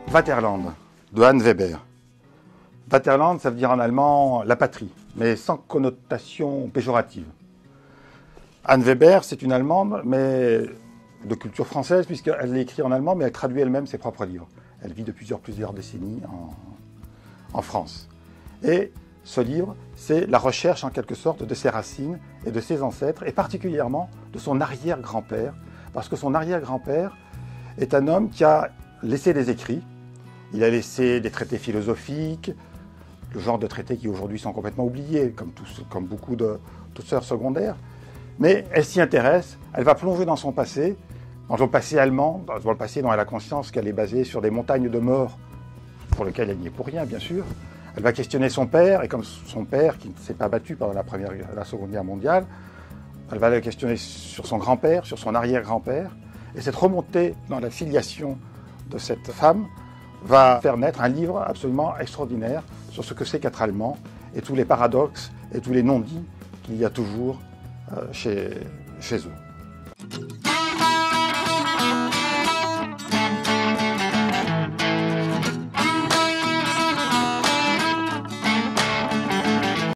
Vaterland, de Hans Weber. Vaterland, ça veut dire en allemand la patrie, mais sans connotation péjorative. Anne Weber, c'est une Allemande, mais de culture française, puisqu'elle écrit en allemand, mais elle traduit elle-même ses propres livres. Elle vit depuis plusieurs décennies en France. Et ce livre, c'est la recherche en quelque sorte de ses racines et de ses ancêtres, et particulièrement de son arrière-grand-père, parce que son arrière-grand-père est un homme qui a laissé des écrits. Il a laissé des traités philosophiques, le genre de traités qui aujourd'hui sont complètement oubliés, comme beaucoup d'auteurs secondaires. Mais elle s'y intéresse, elle va plonger dans son passé, dans le passé allemand, dans le passé dont elle a conscience qu'elle est basée sur des montagnes de morts, pour lesquelles elle n'y est pour rien, bien sûr. Elle va questionner son père, et comme son père, qui ne s'est pas battu pendant la Seconde Guerre mondiale, elle va le questionner sur son grand-père, sur son arrière-grand-père. Et cette remontée dans la filiation de cette femme va faire naître un livre absolument extraordinaire sur ce que c'est qu'être allemand, et tous les paradoxes et tous les non-dits qu'il y a toujours chez eux.